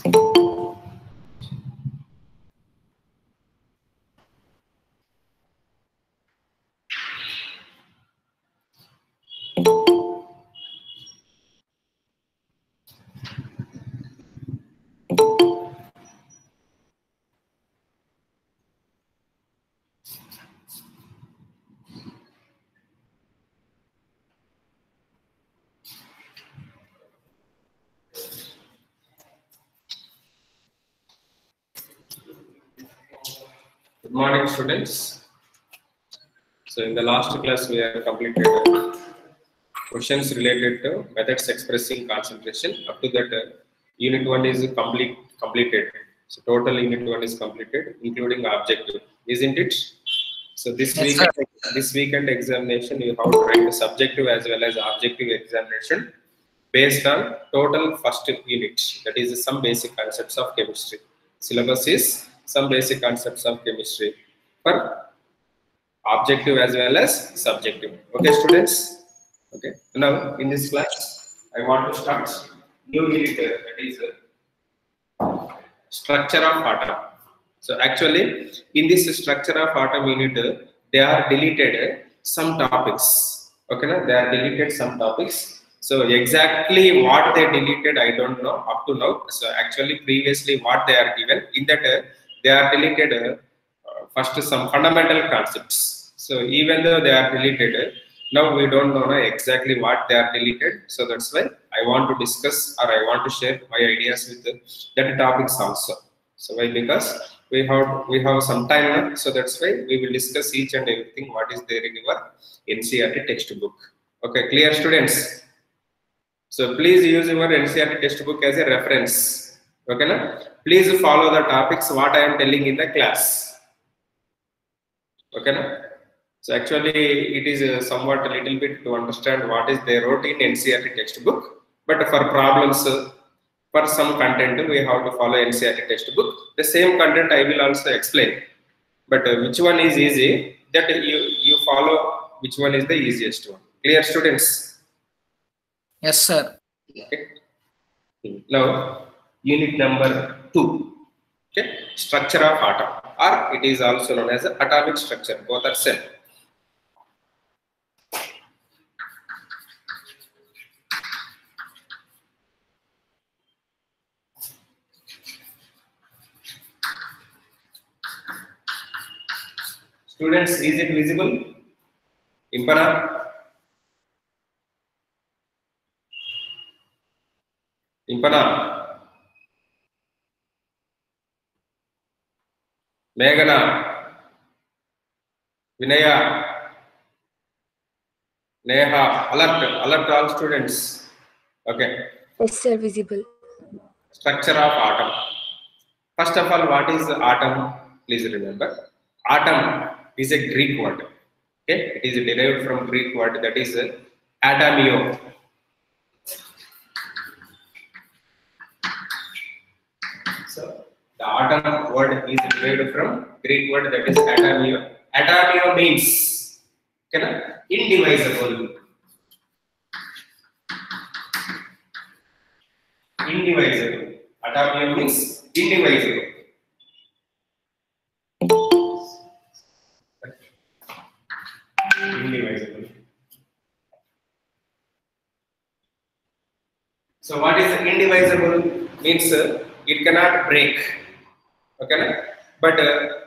Good morning, students. So in the last class, we have completed questions related to methods expressing concentration. Up to that, unit 1 is completed. So total unit 1 is completed, including objective, isn't it? So this weekend examination, you have to write the subjective as well as objective examination based on total first unit. That is some basic concepts of chemistry. Syllabus is some basic concepts of chemistry for objective as well as subjective. Okay, students? Okay. Now, in this class, I want to start new unit, that is structure of atom. So actually, in this structure of atom unit, they are deleted some topics. Okay, na? They are deleted some topics. So exactly what they deleted, I don't know up to now. So actually, previously what they are given in that they are deleted first some fundamental concepts. So even though they are deleted, now we don't know exactly what they are deleted. So that's why I want to discuss or I want to share my ideas with that topics also. So why? Because we have some time, so that's why we will discuss each and everything what is there in your NCERT textbook. Okay, clear, students? So please use your NCERT textbook as a reference. Okay, na? Please follow the topics what I am telling in the class. Okay, na? So actually, it is somewhat a little bit to understand what is they wrote in NCERT textbook. But for problems, for some content, we have to follow NCERT textbook. The same content I will also explain. But which one is easy? That you follow which one is the easiest one. Clear, students? Yes, sir. Okay. Now, unit number 2. Okay, structure of atom, or it is also known as atomic structure. Both are same. Students, is it visible? Impana? Impana? Meghana? Vinaya? Neha? Alert all students. Okay. Yes, sir, visible. Structure of atom. First of all, what is atom? Please remember. Atom is a Greek word. Okay, it is derived from Greek word that is atomio. So the atom word is derived from Greek word that is atomio. Atomio means indivisible. Indivisible. Atomio means indivisible. Indivisible. So what is indivisible? Means it cannot break. Okay, but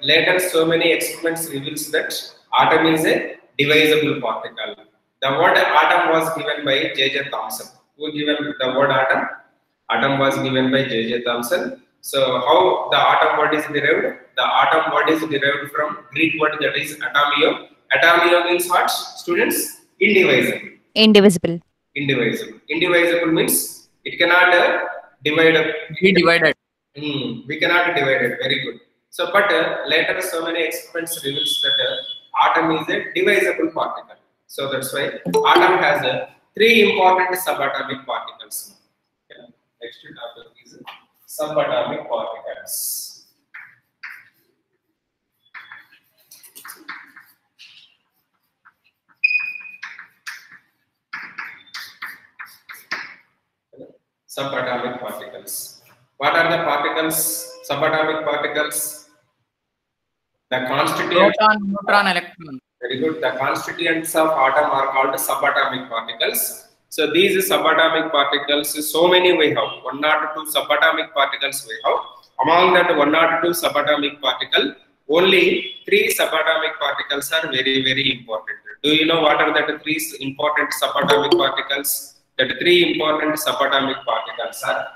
later so many experiments reveals that atom is a divisible particle. The word atom was given by J.J. Thomson. Who given the word atom? Atom was given by J.J. Thomson. So how the atom word is derived? The atom word is derived from Greek word that is atomio. Atomio means what, students? Indivisible. Indivisible. Indivisible. Indivisible means it cannot divide. Be divided. We cannot divide it. Very good. So, but later so many experiments reveals that atom is a divisible particle. So that's why atom has 3 important subatomic particles. Okay. Next topic is subatomic particles. Subatomic particles. What are the particles, subatomic particles? The constituents. Proton, neutron, electron. Very good. The constituents of atom are called subatomic particles. So these subatomic particles, so many we have. 102 subatomic particles we have. Among that 102 subatomic particle, only 3 subatomic particles are very, very important. Do you know what are the 3 important subatomic particles? The 3 important subatomic particles are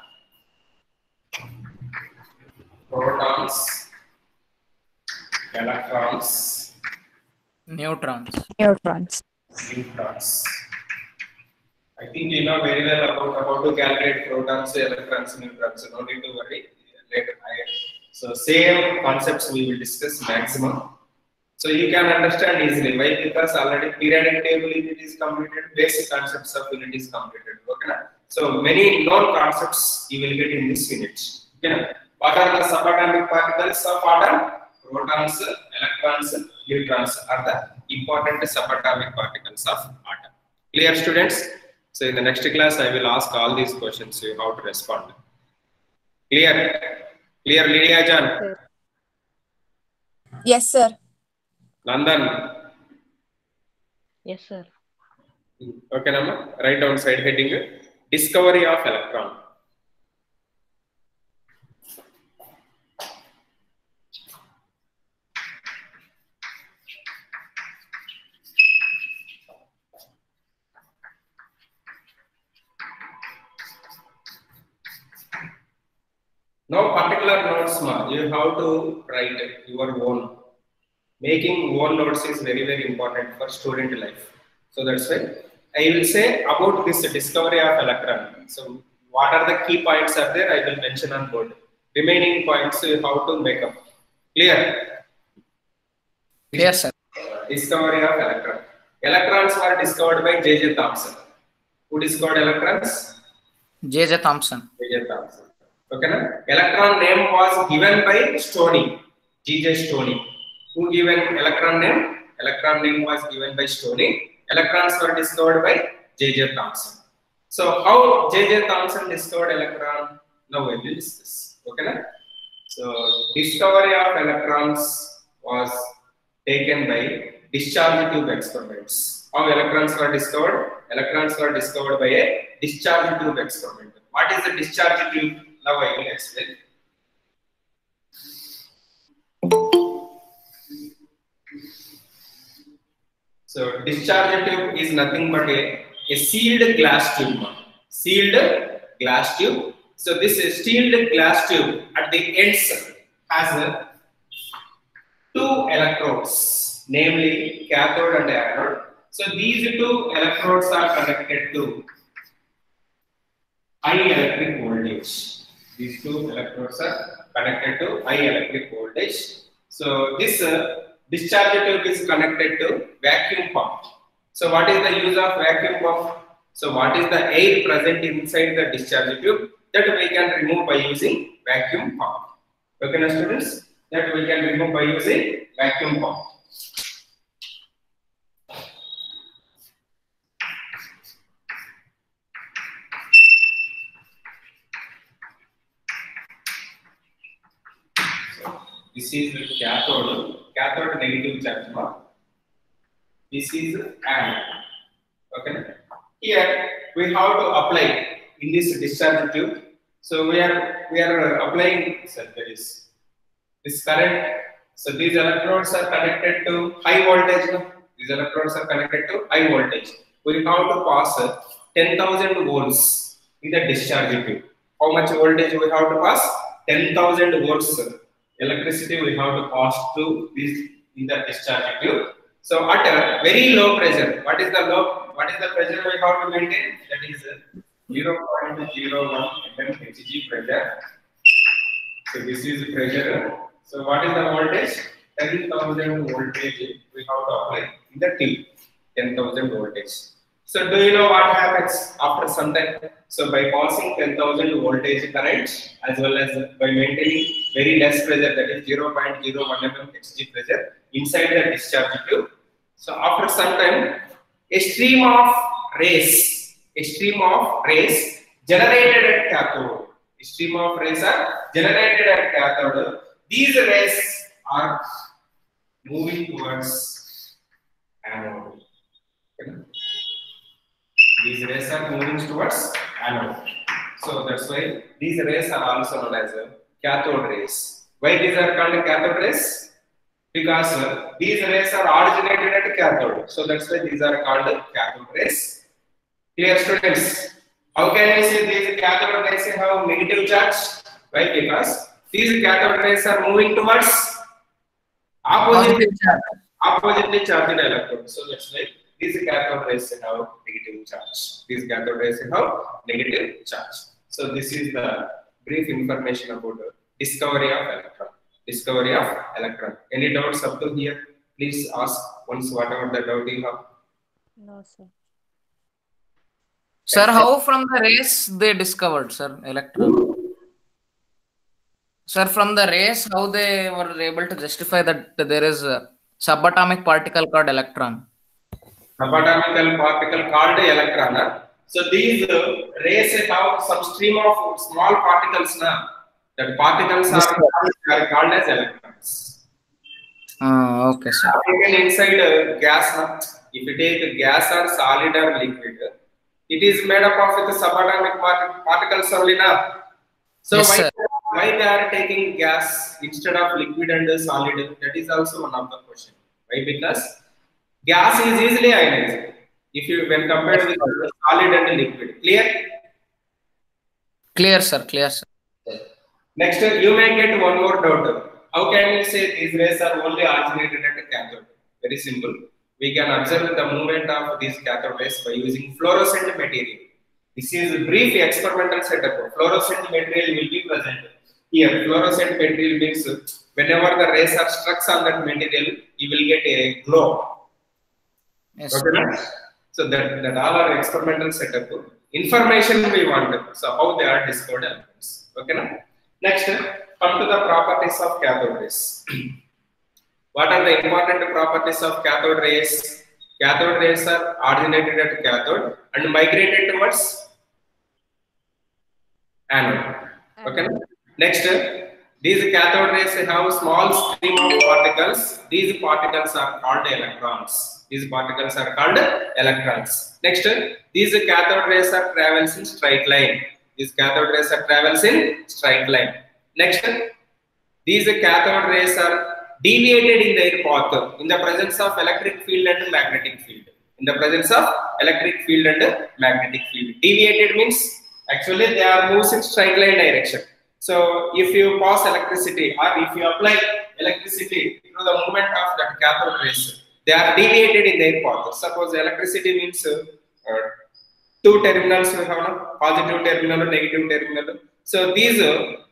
protons, electrons, Neutrons. Neutrons. neutrons. I think you know very well about how to calculate protons, electrons, neutrons. So no need to worry. Later, so same concepts we will discuss maximum. So you can understand easily. Why? Because already periodic table unit is completed, basic concepts of unit is completed. Okay. So many known concepts you will get in this unit. Okay. What are the subatomic particles of atom? Protons, electrons, neutrons are the important subatomic particles of atom. Clear, students? So in the next class, I will ask all these questions. You how to respond. Clear? Clear, Lydia Jan? Yes, sir. Nandan? Yes, sir. Okay, Nama. Write down side heading. Discovery of electron. No particular notes, ma. You have to write your own. Making own notes is very, very important for student life. So that's why I will say about this discovery of electron. So what are the key points are there? I will mention on board. Remaining points you have to make up. Clear? Yes, sir. Discovery of electron. Electrons were discovered by J.J. Thomson. Who discovered electrons? J.J. Thomson. J.J. Thomson. Okay, na? Electron name was given by Stoney. G.J. Stoney. Who given electron name? Electron name was given by Stoney. Electrons were discovered by J.J. Thomson. So how J.J. Thomson discovered electron? Now we will discuss. Okay, na? So discovery of electrons was taken by discharge tube experiments. How electrons were discovered? Electrons were discovered by a discharge tube experiment. What is the discharge tube? Now I will explain. So discharge tube is nothing but a sealed glass tube. Sealed glass tube. So this sealed glass tube at the ends has 2 electrodes, namely cathode and anode. So these 2 electrodes are connected to high electric voltage. These 2 electrodes are connected to high electric voltage. So this discharge tube is connected to vacuum pump. So what is the use of vacuum pump? So what is the air present inside the discharge tube that we can remove by using vacuum pump? Okay, now students, that we can remove by using vacuum pump. This is cathode negative charge mark. This is anode. Okay. Here we have to apply in this discharge tube. So we are applying. So there is this current. So these electrodes are connected to high voltage. These electrodes are connected to high voltage. We have to pass 10,000 volts in the discharge tube. How much voltage we have to pass? 10,000 volts. Electricity we have to pass through this in the discharge tube. So at a very low pressure, what is the pressure we have to maintain? That is 0.01 mmHg pressure. So this is pressure. So what is the voltage? 10,000 voltage we have to apply in the tube. 10,000 voltage. So do you know what happens after some time? So by passing 10,000 voltage current as well as by maintaining very less pressure, that is 0.01 mmHg pressure inside the discharge tube. So after some time, a stream of rays generated at cathode. Stream of rays are generated at cathode. These rays are moving towards anode. Okay. These rays are moving towards anode. So that's why these rays are also known as cathode rays. Why these are called cathode rays? Because these rays are originated at cathode. So that's why these are called cathode rays. Clear, students? How can I say these cathode rays have negative charge? Why? Because these cathode rays are moving towards oppositely charged electrons. So that's why these cathode rays have negative charge. These cathode rays have negative charge. So this is the brief information about the discovery of electron. Discovery of electron. Any doubts up to here? Please ask once whatever the doubt you have. No, sir. Sir, how from the rays they discovered, sir, electron? Sir, from the rays, how they were able to justify that there is a subatomic particle called electron? Subatomic particle called electron. So these rays have some stream of small particles now. That particles are called as electrons. Okay, sir. Taken inside gas. If you take gas or solid or liquid, it is made up of the subatomic particles only now. So Yes, why they are taking gas instead of liquid and solid? That is also one of the question. Why? Because gas is easily ionized if you when compared with solid and liquid. Clear? Clear, sir. Clear, sir. Next, you may get one more doubt. How can you say these rays are only originated at a cathode? Very simple. We can observe the movement of these cathode rays by using fluorescent material. This is a brief experimental setup. Fluorescent material will be present here. Fluorescent material means whenever the rays are struck on that material, you will get a glow. Yes. Okay. So that all are experimental setup. Information we want. So how they are discovered elements. Okay. Next, come to the properties of cathode rays. What are the important properties of cathode rays? Cathode rays are originated at cathode and migrated towards anode. Okay. Next, these cathode rays have small stream of particles. These particles are called electrons. These particles are called electrons. Next, these cathode rays are travels in straight line. These cathode rays are travels in straight line. Next, these cathode rays are deviated in their path in the presence of electric field and magnetic field. In the presence of electric field and magnetic field. Deviated means actually they are moved in straight line direction. So if you pass electricity or if you apply electricity through the movement of that cathode rays, they are deviated in their path. Suppose electricity means two terminals, we have a positive terminal and negative terminal. So these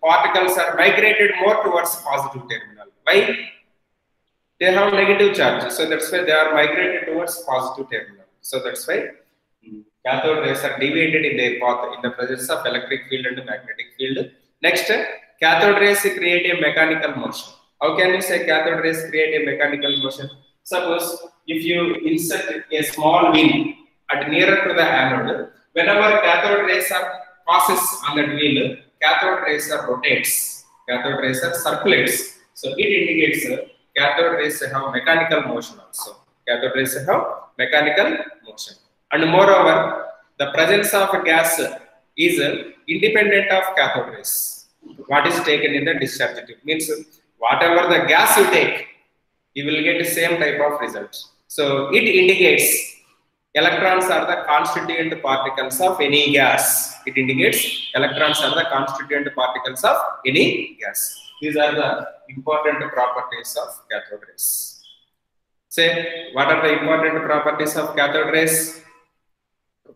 particles are migrated more towards positive terminal. Why? They have negative charge. So that's why they are migrated towards positive terminal. So that's why cathode rays are deviated in their path in the presence of electric field and magnetic field. Next, cathode rays create a mechanical motion. How can you say cathode rays create a mechanical motion? Suppose if you insert a small wheel at nearer to the anode, whenever cathode rays are passes on that wheel, cathode rays are rotates. Cathode rays are circulates. So it indicates cathode rays have mechanical motion also. Cathode rays have mechanical motion. And moreover, the presence of a gas is independent of cathode rays. What is taken in the discharge tube means whatever the gas you take, you will get the same type of results. So it indicates electrons are the constituent particles of any gas. It indicates electrons are the constituent particles of any gas. These are the important properties of cathode rays. Say, what are the important properties of cathode rays?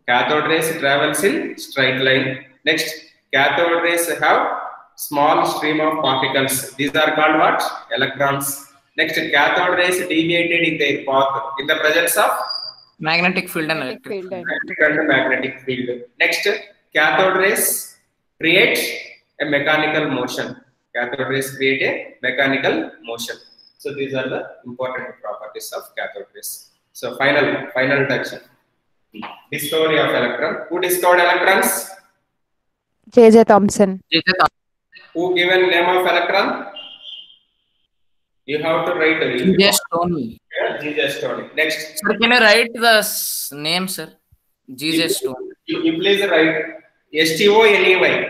Cathode rays travels in straight line. Next, cathode rays have small stream of particles. These are called what? Electrons. Next, cathode rays deviated in their path in the presence of magnetic field and electric field. Magnetic field. Next, cathode rays create a mechanical motion. Cathode rays create a mechanical motion. So these are the important properties of cathode rays. So final touch. Discovery of electron. Who discovered electrons? J.J. Thomson. J.J. Thomson. Who given name of electron? You have to write it. J.J. Stoney. J.J. Stoney. Next. Sir, can you write the name, sir? J.J. Stoney. You please write STONEY.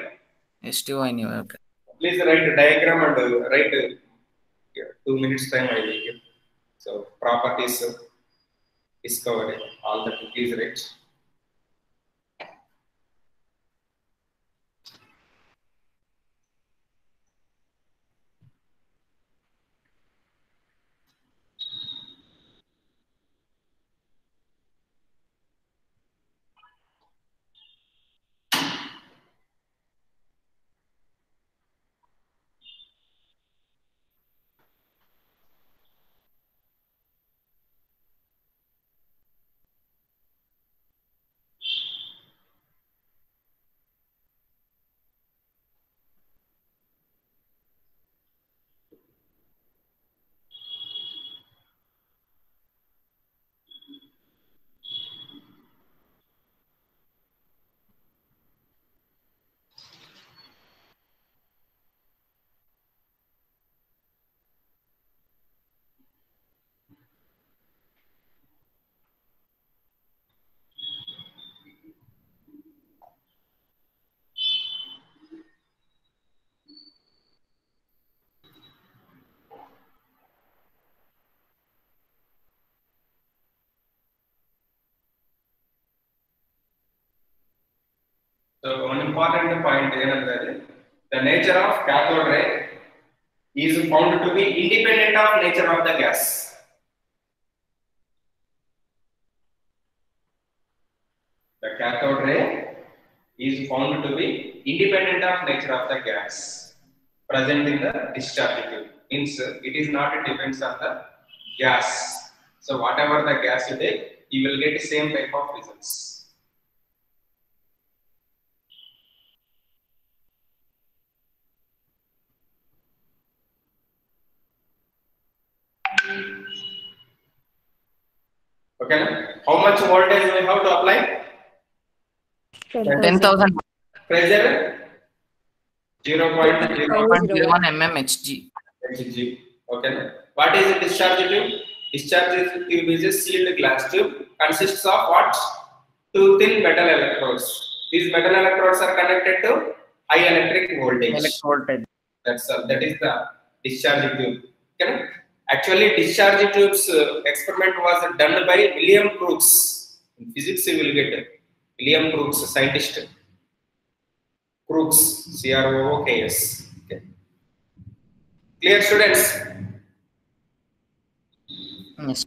S-T-O-N-E-Y. Okay. Please write a diagram and write 2 minutes time I will give. So properties discovery, all that please write. So one important point is the nature of cathode ray is found to be independent of nature of the gas. The cathode ray is found to be independent of nature of the gas present in the discharge tube. Means it is not depends on the gas. So whatever the gas you take, you will get the same type of results. Okay. How much voltage we have to apply? 10,000. Pressure 0.01 mmHg. Hg. Okay. What is a discharge tube? Discharge tube is a sealed glass tube. Consists of what? Two thin metal electrodes. These metal electrodes are connected to high electric voltage. That is the discharge tube. Okay. Actually, discharge tubes experiment was done by William Crookes. In physics, you will get William Crookes, scientist. Crookes, C-R-O-O-K-S. Okay. Clear, students? Yes.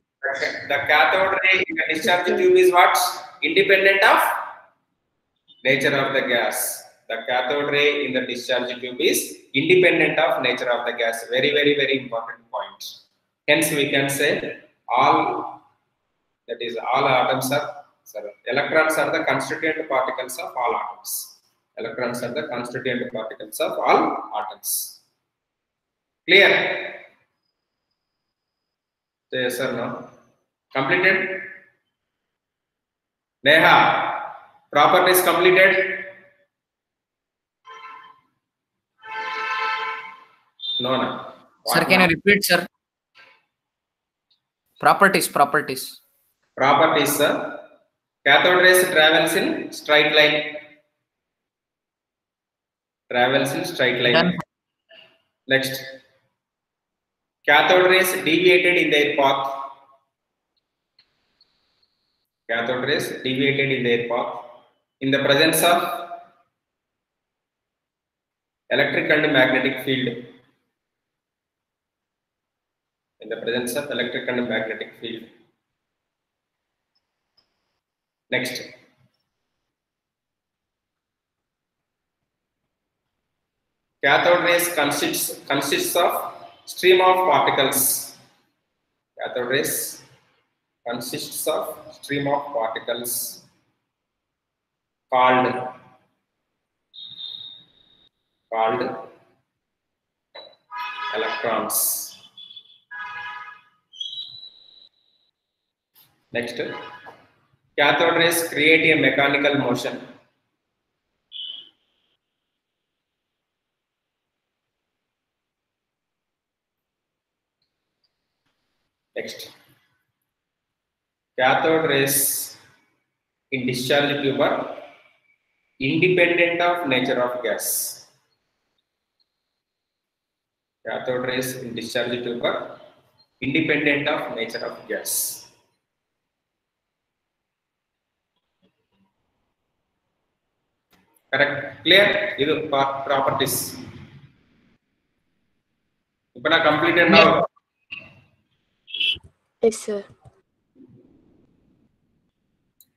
The cathode ray in the discharge tube is what? Independent of nature of the gas. The cathode ray in the discharge tube is independent of nature of the gas. Very, very, very important point. Hence, we can say all, that is, all atoms are, electrons are the constituent particles of all atoms. Electrons are the constituent particles of all atoms. Clear? So yes or no? Completed? Neha, properties completed? No. Sir, can you repeat, sir? Properties. Properties, sir. Cathode rays travels in straight line. Done. Next. Cathode rays deviated in their path. Cathode rays deviated in their path in the presence of electric and magnetic field. In the presence of electric and magnetic field. Next. Cathode rays consists of stream of particles. Cathode rays consists of stream of particles called electrons. Next, cathode rays create a mechanical motion. Next, cathode rays in discharge tube are independent of nature of gas. Cathode rays in discharge tube are independent of nature of gas. Correct? Clear? This is properties. Now completed now. Yes, sir.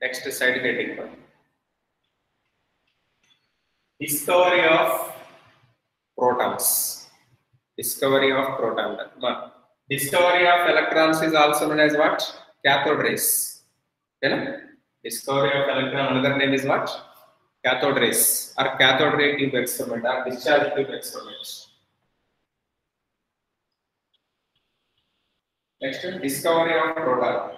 Next side getting one. Discovery of protons. Discovery of proton. Discovery of electrons is also known as what? Cathode rays. Okay? Discovery of electron, another name is what? Cathode rays or cathode ray tube experiment or discharge tube experiment. Next, discovery of proton.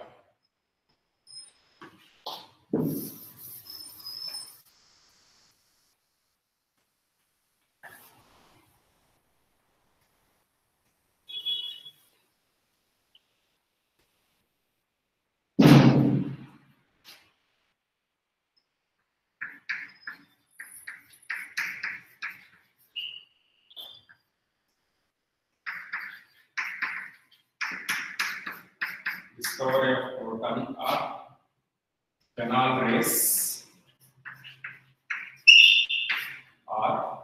Discovery of proton or canal rays or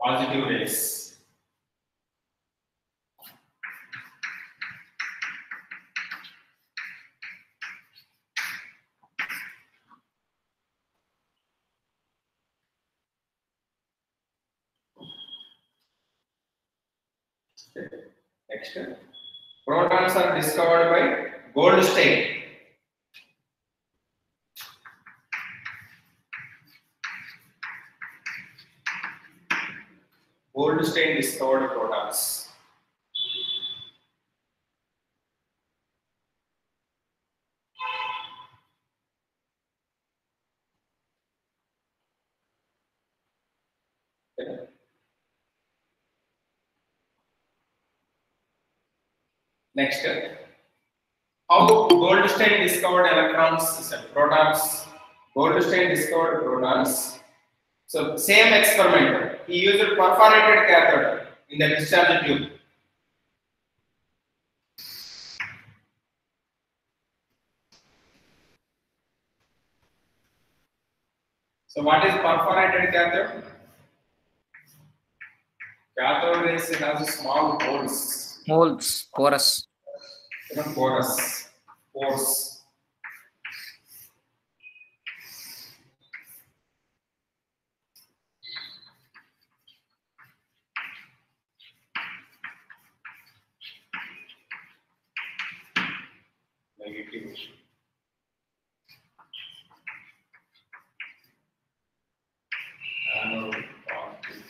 positive rays. Next, protons are discovered by Goldstein. Goldstein discovered protons. Next, how Goldstein discovered electrons, protons. Goldstein discovered protons. So same experiment. He used perforated cathode in the discharge tube. So what is perforated cathode? Cathode rays has small holes. Holes, porous. Porous. Pores. Negative. Anode, positive.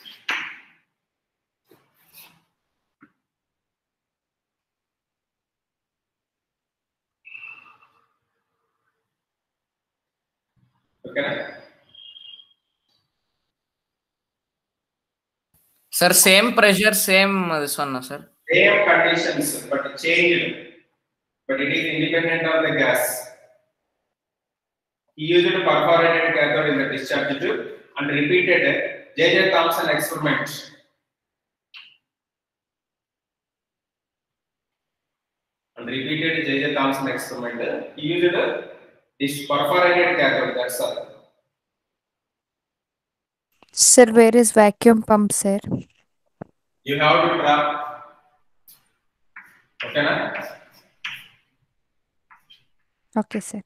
Okay. Sir, same pressure, same this one, no, sir. Same conditions, but changed. But it is independent of the gas. He used a perforated cathode in the discharge tube and repeated J.J. Thomson experiment. And repeated J.J. Thomson experiment. He used this perforated cathode. That's all. Sir, where is vacuum pump, sir? You have to drop. Okay, na? Okay, sir.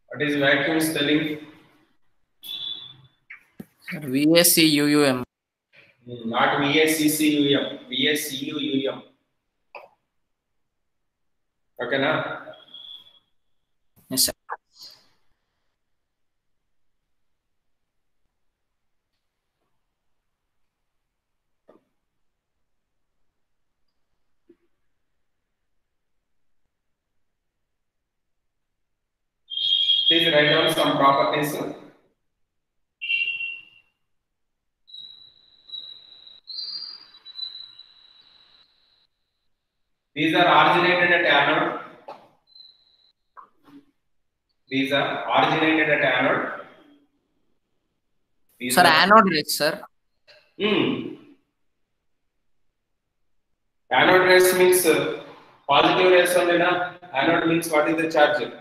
What is vacuum spelling? Sir, VACUUM. Not VACCUM. VACUUM. Okay, na? Yes, sir. Please write down some properties. These are originated at anode. These are originated at anode. These Sir, are anode rays, sir. Anode rays means positive rays only na. Anode means what is the charge?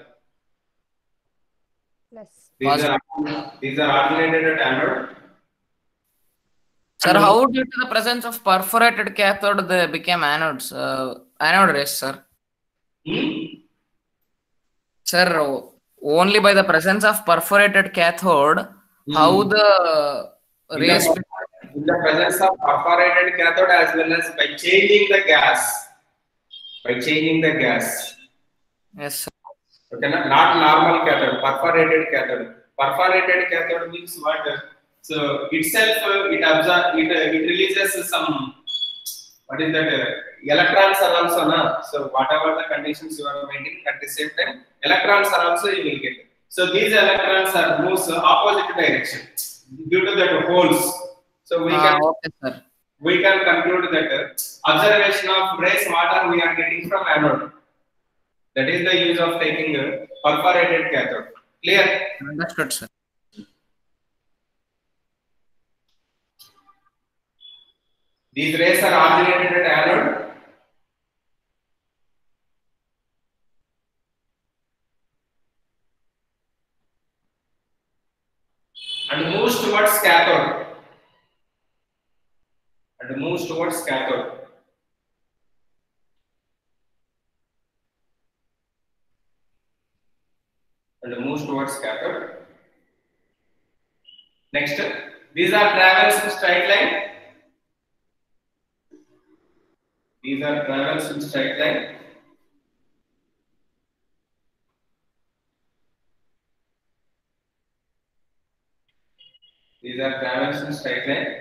Plus. These are originated at anode. Sir, how due to the presence of perforated cathode they became anodes? Anode rays, sir. Sir, only by the presence of perforated cathode, how the rays? In the presence of perforated cathode as well as by changing the gas. By changing the gas. Yes, sir. Okay, not normal cathode, perforated cathode. Perforated cathode means what? So itself it releases some, what is that? Electrons are also na. So whatever the conditions you are maintaining, at the same time electrons are also you will get. So these electrons are moves opposite direction due to that holes. So we can conclude that observation of rays water we are getting from anode. That is the use of taking a perforated cathode. Clear? Understood, sir. These rays are originated at anode. And moves towards cathode. And moves towards cathode. And moves towards cathode. Next, these are travels in straight line. These are travels in straight line. These are travels in straight line.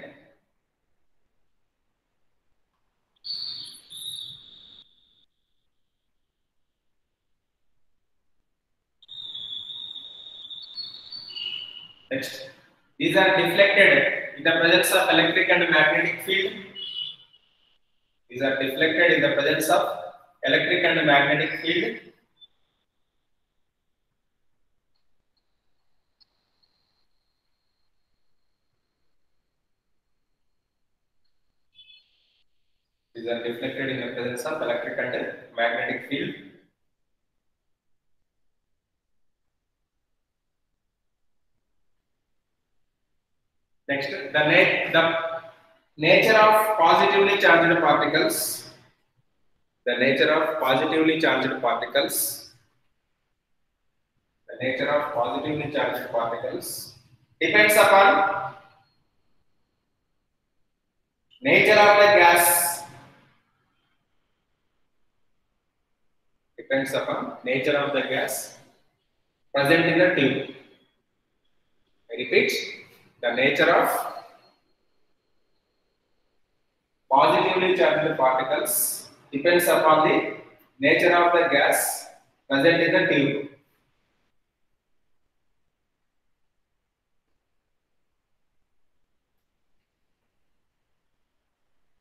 Next, these are deflected in the presence of electric and magnetic field. These are deflected in the presence of electric and magnetic field. These are deflected in the presence of electric and magnetic field. Next, the nature of positively charged particles. The nature of positively charged particles. The nature of positively charged particles depends upon nature of the gas. Depends upon nature of the gas present in the tube. I repeat, the nature of positively charged particles depends upon the nature of the gas present in the tube.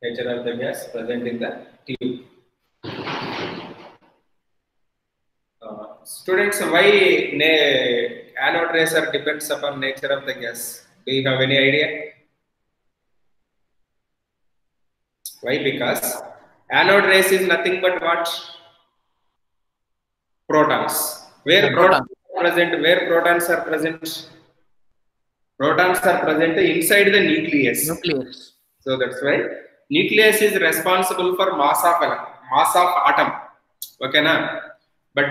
Nature of the gas present in the tube. Students, why anode rays depends upon nature of the gas? Do you have any idea? Why? Because anode rays is nothing but what? Protons. Where protons are present? Where protons are present? Protons are present inside the nucleus. So that's why nucleus is responsible for mass of atom. Okay, na? But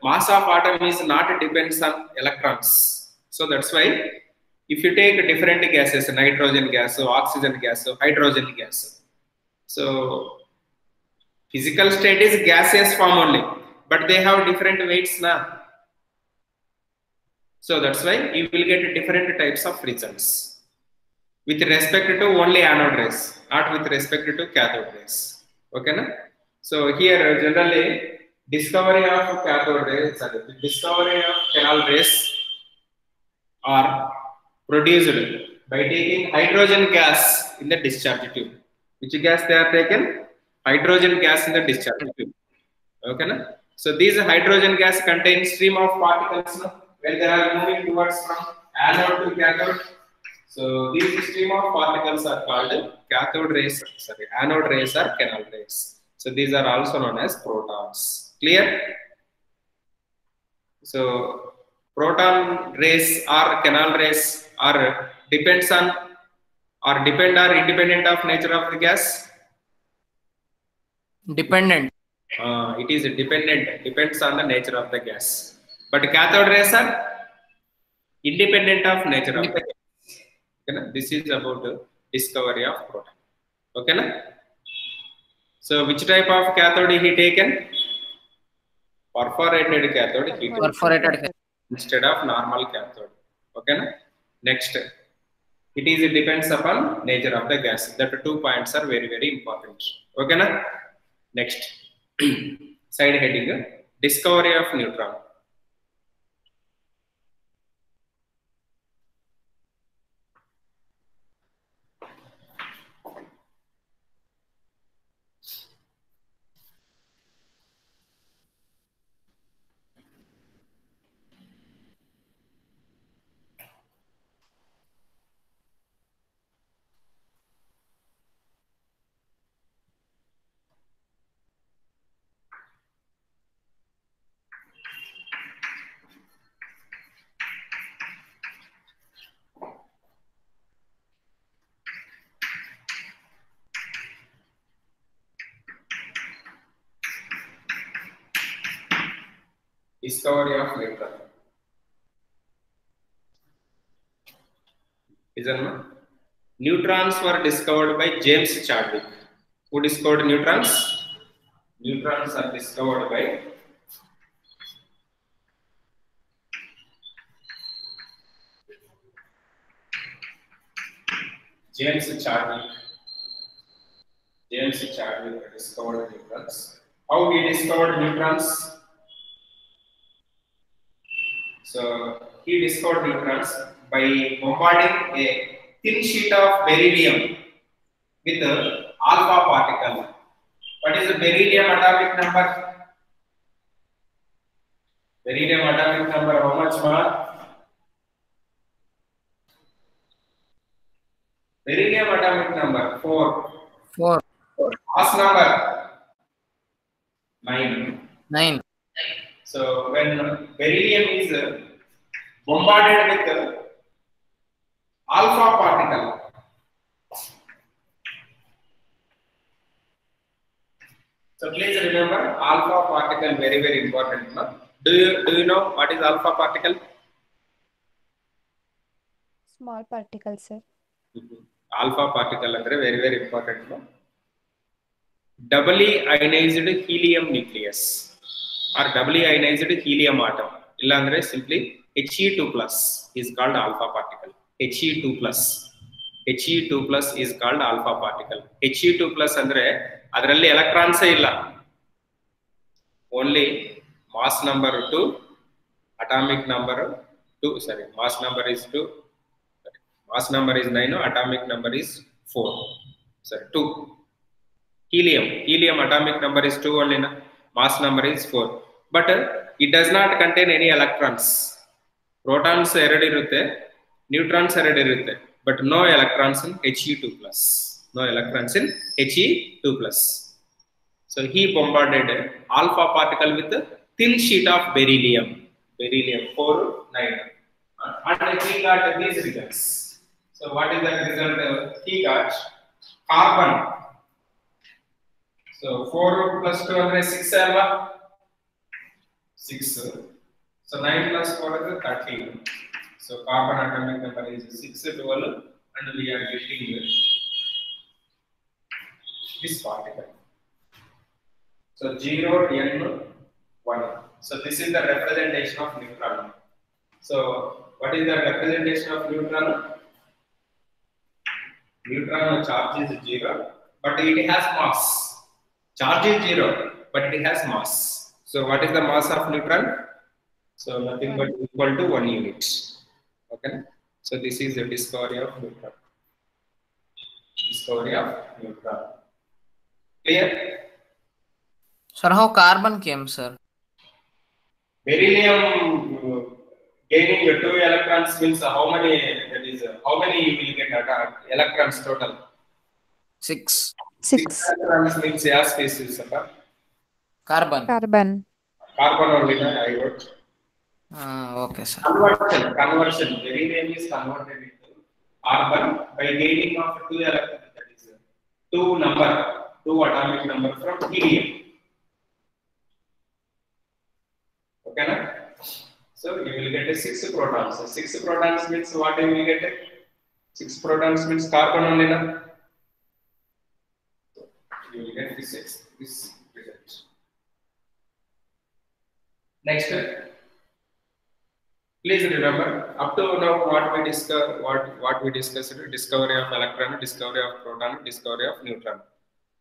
mass of atom is not depends on electrons. So that's why if you take different gases, nitrogen gas, oxygen gas, hydrogen gas. So physical state is gaseous form only, but they have different weights now. So that's why you will get different types of results with respect to only anode rays, not with respect to cathode rays. Okay, na? So here generally discovery of cathode rays, discovery of canal rays are produced by taking hydrogen gas in the discharge tube. Which gas they are taken? hydrogen gas in the discharge tube. Okay, na? So these hydrogen gas contain stream of particles, no? When they are moving towards from anode to cathode. So these stream of particles are called cathode rays, sorry, anode rays or canal rays. So these are also known as protons. Clear? So proton rays or canal rays are depends on or depend or independent of nature of the gas. Dependent. It is dependent, depends on the nature of the gas. But cathode rays are independent of nature of the gas. Okay, na? This is about the discovery of proton. Okay, na? So which type of cathode he taken? Perforated cathode he took Perforated. instead of normal cathode. Okay, na? Next, it is it depends upon nature of the gas. That 2 points are very very important. Okay, na? Next, side heading, discovery of neutron. Discovery of neutron. Neutrons were discovered by James Chadwick. Who discovered neutrons? Neutrons are discovered by James Chadwick. James Chadwick discovered neutrons. How he discovered neutrons? So he discovered neutrons by bombarding a thin sheet of beryllium with an alpha particle. What is the beryllium atomic number? Beryllium atomic number how much, ma? Beryllium atomic number 4. 4. Mass number 9. 9. So when beryllium is bombarded with alpha particle, so please remember alpha particle very very important. No? Do you know what is alpha particle? Small particle, sir. Alpha particle andre very very important. No? Doubly ionized helium nucleus or doubly ionized helium atom. Illandre simply He2 plus is called alpha particle. He2 plus. He2 plus is called alpha particle. He2 plus andre adralli electrons illa. Only mass number 2, atomic number 2. Sorry, mass number is 2. Sorry, mass number is 9. Atomic number is 4. Sorry, 2. Helium atomic number is 2 only. Na? Mass number is 4. But it does not contain any electrons. Protons eradirutte, neutrons eradirutte, but no electrons in He2 plus. No electrons in He2 plus. So he bombarded alpha particle with a thin sheet of beryllium. Beryllium 4, 9. And he got these results. So what is the result? He got carbon. So 4 plus 2 is 6. 6. So 9 plus 4 is 13. So carbon atomic number is 6, 12, and we are getting this particle. So 0, n, 1. So this is the representation of neutron. So what is the representation of neutron? Neutron charge is 0, but it has mass. Charge is 0, but it has mass. So what is the mass of neutron? So nothing but equal to 1 unit. Okay. So this is the discovery of neutron. Discovery of neutron. Clear? Sir, how carbon came, sir? Beryllium gaining 2 electrons means how many? That is how many you will get electrons total? 6. 6. Electrons means air species. Carbon. Carbon. Carbon only. I wrote. Okay, sir. Conversion. Beryllium is converted into carbon by gaining of 2 electrons. That is 2 atomic number from helium. Okay, na? So you will get a 6 protons. So 6 protons means what you will get? 6 protons means carbon only, na? So you will get this result. Next, please remember up to now what we discussed. What we discussed: discovery of electron, discovery of proton, discovery of neutron.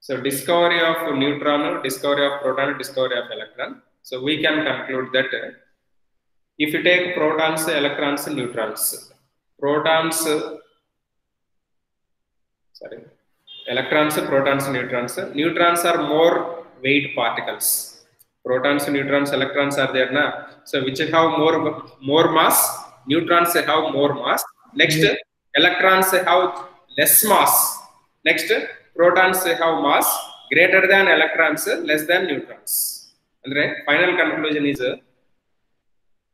So discovery of neutron, discovery of proton, discovery of electron. So we can conclude that if you take protons, electrons, neutrons, protons, electrons, protons, neutrons are more weight particles. Protons, neutrons, electrons are there now. So which have more mass, neutrons have more mass. Next, electrons have less mass. Next, protons have mass greater than electrons, less than neutrons. And the final conclusion is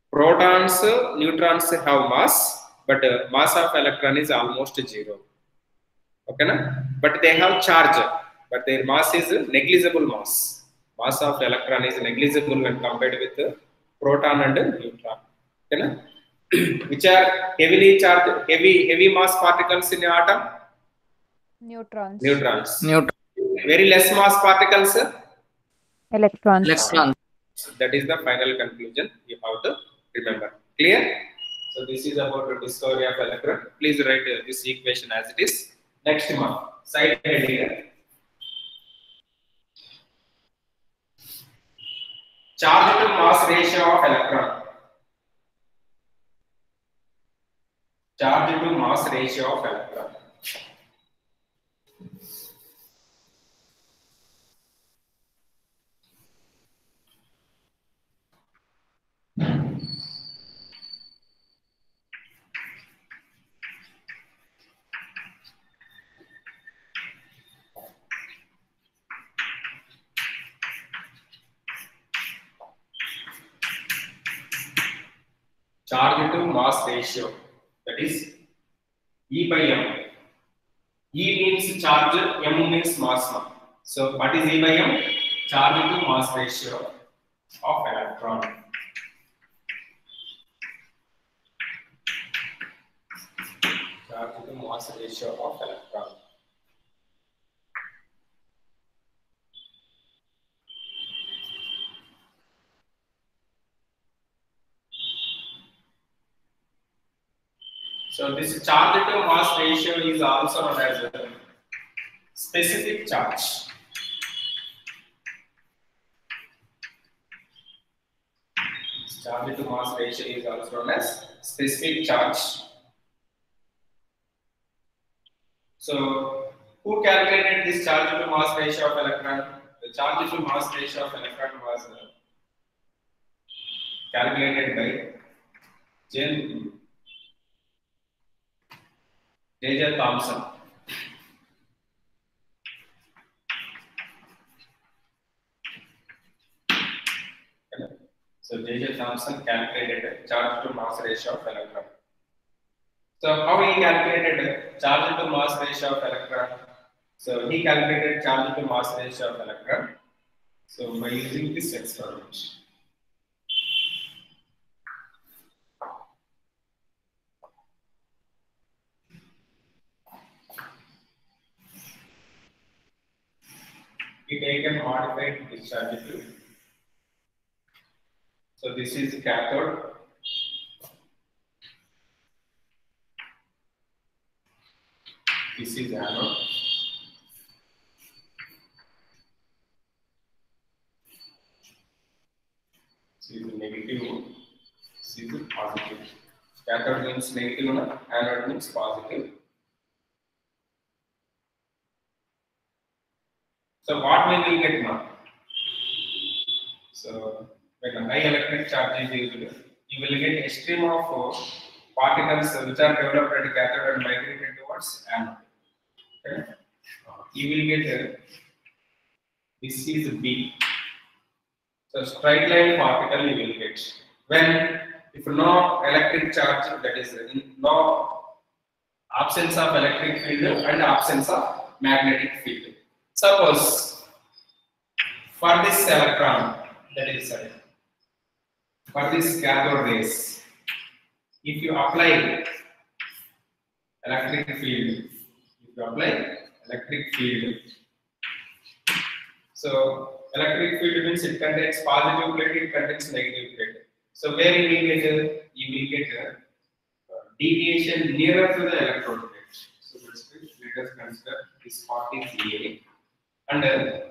protons, neutrons have mass, but mass of electron is almost 0. Okay, na? But they have charge, but their mass is negligible mass. Mass of electron is negligible when compared with proton and neutron. Okay, na? Which are heavily charged, heavy mass particles in atom? Neutrons. Neutrons. Neutron. Very less mass particles? Electrons. Electrons. So that is the final conclusion you have to remember. Clear? So this is about the discovery of electron. Please write this equation as it is. Next one, side heading. Charge to mass ratio of electron. Charge to mass ratio of electron. Charge to mass ratio, that is E by M. E means charge, M means mass. So what is E by M? Charge to mass ratio of electron. Charge to mass ratio of electron. So this charge to mass ratio is also known as a specific charge. Charge to mass ratio is also known as specific charge. So who calculated this charge to mass ratio of electron? The charge to mass ratio of electron was calculated by J.J. Thomson. So J.J. Thomson calculated charge to mass ratio of electron. So how he calculated charge to mass ratio of electron? So he calculated charge to mass ratio of electron. So by using this experiment. We take and modified discharge fluid. So this is the cathode. This is anode. This is negative. This is positive. Cathode means negative, anode means positive. So what we will get now? So when a high electric charge is used, you will get a stream of particles which are developed at cathode and migrated towards anode. Okay? You will get this is B. So straight line particle you will get when if no electric charge, that is no absence of electric field and absence of magnetic field. Suppose for this electron, that is for this cathode rays, if you apply electric field, so electric field means it contains positive plate, it contains negative plate. So where you will get deviation nearer to the electrode plate. So let's let us consider this part is A. And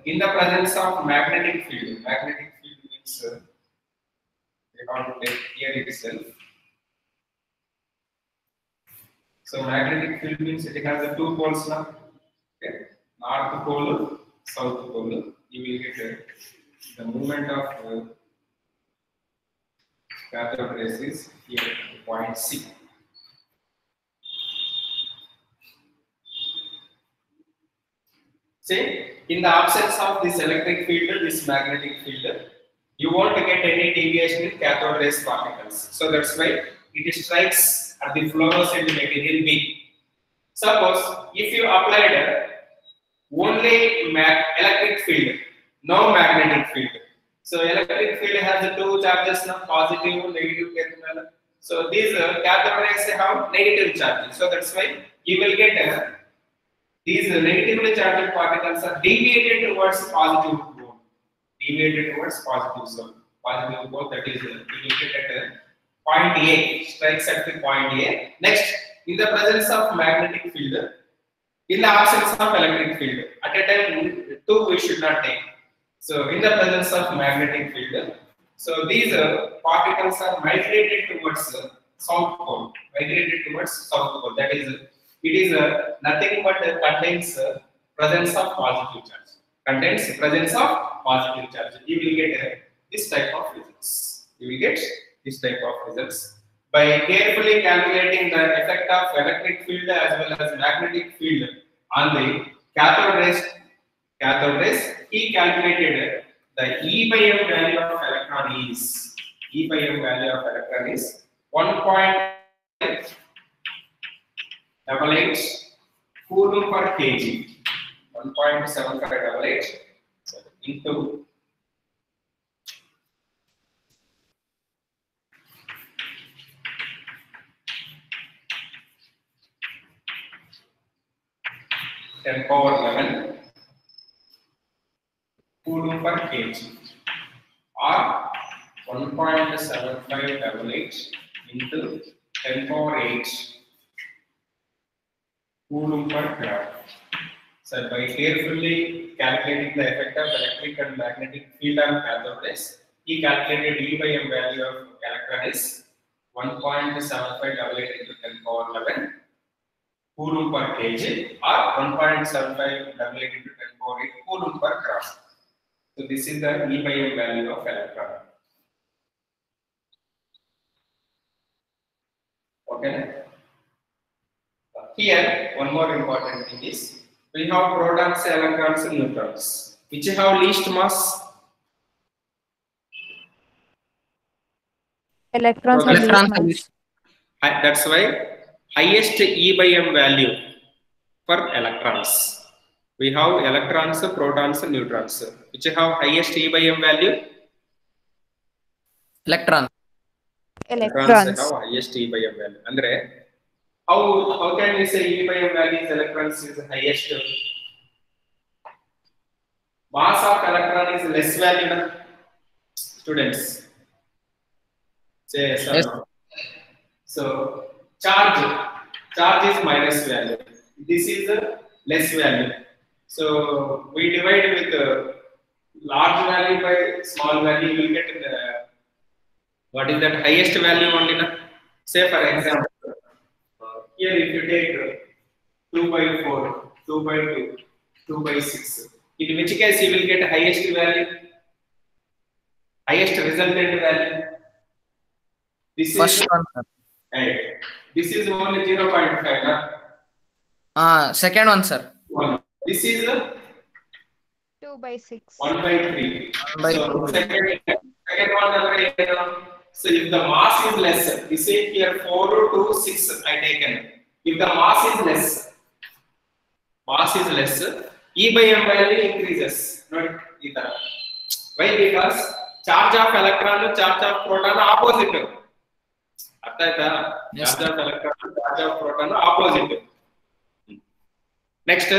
in the presence of magnetic field means we have to take here itself. So magnetic field means it has the two poles now. Okay, north pole, south pole. You will get the movement of cathode rays is here at point C. Say in the absence of this electric field, this magnetic field, you won't get any deviation in cathode rays particles. So that's why it strikes at the fluorescent material B. Suppose if you applied only electric field, no magnetic field. So electric field has the two charges now, positive and negative terminal. So these cathode rays have negative charges. So that's why you will get these negatively charged particles are deviated towards positive pole. So positive pole, that is you will get at point A, strikes at the point A. Next, in the presence of magnetic field, in the absence of electric field, at a time two we should not take. So in the presence of magnetic field, so these particles are migrated towards south pole. That is, it is nothing but contains presence of positive charge. You will get this type of results. By carefully calculating the effect of electric field as well as magnetic field on the cathode rays, he calculated the E by M value of electron is 1.88 coulomb per kg. 1.7588 into 10 power 11 coulomb per kg, or 1.7588 into 10 power 8 coulomb per gram. So by carefully calculating the effect of electric and magnetic field on cathode rays, he calculated E by M value of electron is 1.7588 into 10 power 11 coulomb per kg, or 1.7588 into 10 power 8 coulomb per gram. So this is the E by M value of electron. Okay. Here, one more important thing is we have protons, electrons, and neutrons, which have least mass. Electrons have least mass. That's why highest E by M value for electrons. We have electrons, protons, and neutrons, which have highest E by M value. Electrons have highest E by M value. Andre, how can we say E by M value is electrons is highest? Mass of electron is less value, students. Say yes or no. So charge is minus value. This is a less value. So we divide with large value by small value. You will get what is that highest value only. Say for example, here if you take 2 by 4, 2 by 2, 2 by 6. In which case you will get highest value, highest resultant value. This First is one, sir. right. This is only 0.5. Second one, sir. This is 2/6. 1/3. 1/3. So second one, so if the mass is less, you see here 4 to 6 I taken. If the mass is less, E by M value increases. Not either. Why? Because charge of electron, charge of proton opposite. Yes, Charge of electron, charge of proton opposite. Next,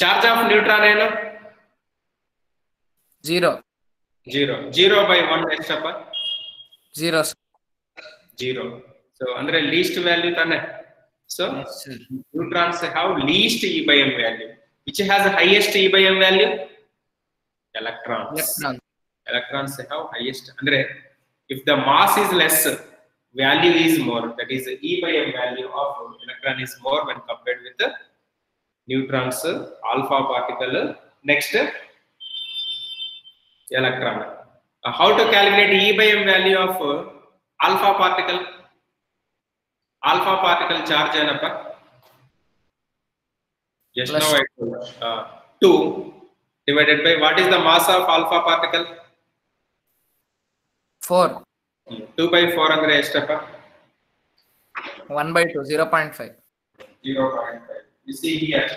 charge of neutron ಏನು? 0. 0 by 1 ಎಷ್ಟಪ್ಪ? 0, sir. 0. So ಅಂದ್ರೆ least value ತಾನೆ. So Yes, sir. neutrons have least E by M value. Which has the highest E by M value? Electrons. Electrons have highest. Andre if the mass is less, value is more. That is the E by M value of electron is more when compared with the neutrons, alpha particle. Next, electron. How to calculate E by M value of alpha particle? Alpha particle charge ಏನಪ್ಪ? Just now I told 2 divided by what is the mass of alpha particle? 4. 2 by 4 ಅಂದ್ರೆ ಎಷ್ಟಪ್ಪ? 1/2. 0.5. 0.5. You see here.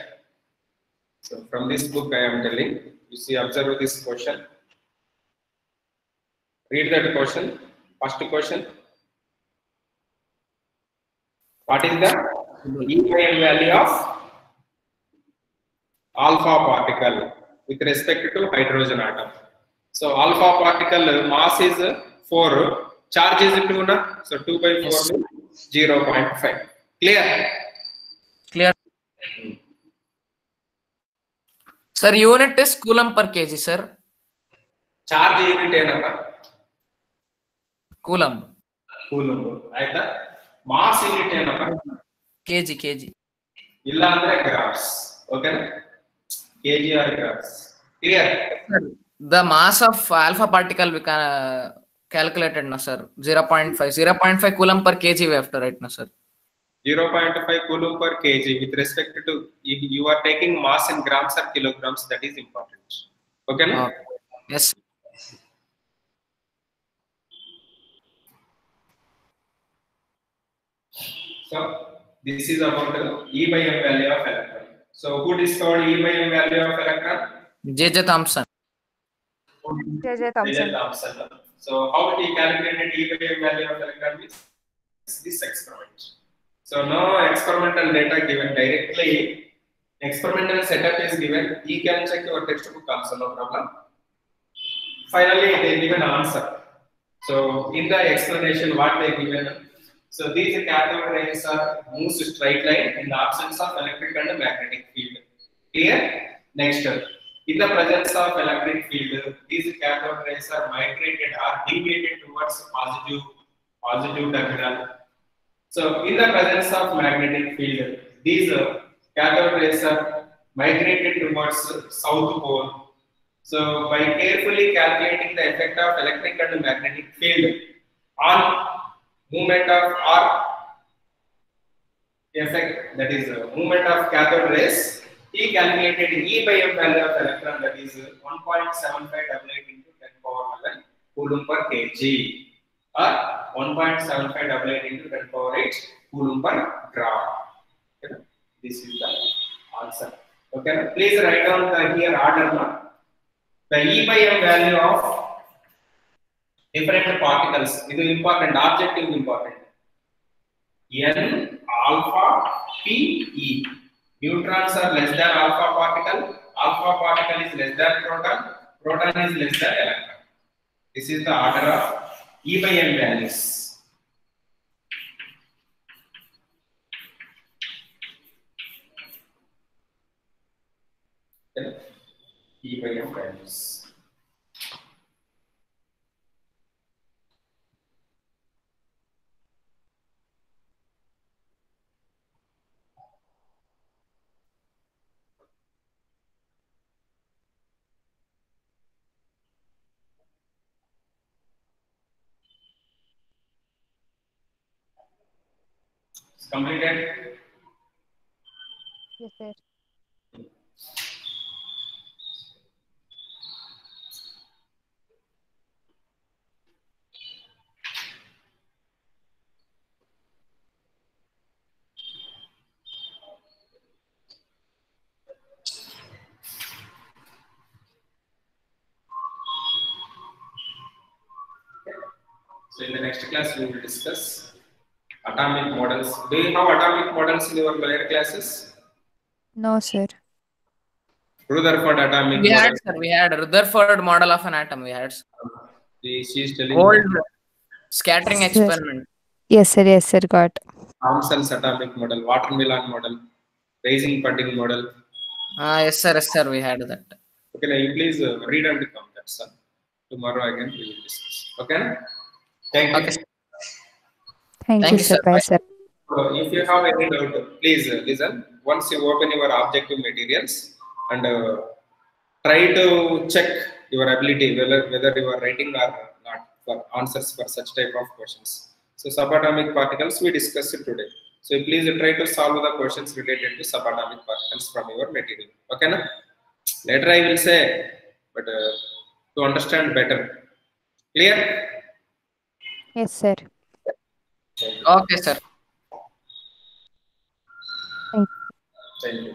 So from this book I am telling. You see, observe this question. Read that question. First question. What is the E by M value of alpha particle with respect to hydrogen atom? So alpha particle mass is 4, charge is 2 na? So 2 by 4 Yes. means 0.5. Clear? Clear. Sir, unit is coulomb per kg, sir. Charge unit ಏನಪ್ಪ? Coulomb. Coulomb ಆಯ್ತಾ? Mass unit ಏನಪ್ಪ? kg. ಇಲ್ಲ ಅಂದ್ರೆ grams. ಓಕೆನಾ? kg or grams. Clear? The mass of alpha particle we can calculated, na sir. 0.5. 0.5 coulomb per kg we have to write, na sir. 0.5 coulomb per kg with respect to if you are taking mass in grams or kilograms, that is important. Okay na? Yes. So this is about E by M value of electron. So who discovered E by M value of electron? J.J. Thomson. J.J. Thomson. Thomson. So how he calculated E by M value of electron with this experiment. So no experimental data given directly. Experimental setup is given. You can check your textbook also, no problem. Finally, they give an answer. So in the explanation, what they given. So these cathode rays are moves straight line in the absence of electric and magnetic field. Clear? Next, in the presence of electric field, these cathode rays are migrated or deviated towards positive terminal. So in the presence of magnetic field, these cathode rays are migrated towards south pole. So by carefully calculating the effect of electric and magnetic field on movement of effect, that is movement of cathode rays, he calculated E by M value of electron, that is 1.7588 into 10 power 11 coulomb per kg, or 1.7588 into 10 power 8 coulomb per gram. Okay. This is the answer. Okay, please write down the here order now. The E by M value of different particles. This is important. Objective important. N alpha P E. Neutrons are less than alpha particle. Alpha particle is less than proton. Proton is less than electron. This is the order of E by M values. E by M values. Completed? Yes, sir. So in the next class, we will discuss atomic models. Do you have atomic models in your lower classes? No, sir. Rutherford atomic We had, model. sir, we had Rutherford model of an atom. We had She is telling old that scattering Sir. experiment. Yes, sir. Yes, sir. Got. Thomson's atomic model, watermelon model, raisin pudding model. Yes, sir. Yes, sir. We had that. Okay, now you please read and come. That's all. Tomorrow again we will discuss. Okay? Thank you. Okay. Thank Thank you, you, sir. sir. Bye, sir. So if you have any doubt, please listen. Once you open your objective materials and try to check your ability, whether you are writing or not for answers for such type of questions. So subatomic particles we discussed it today. So please try to solve the questions related to subatomic particles from your material. Okay, na? Later I will say, but to understand better. Clear? Yes, sir. Okay, sir. Thank Thank you.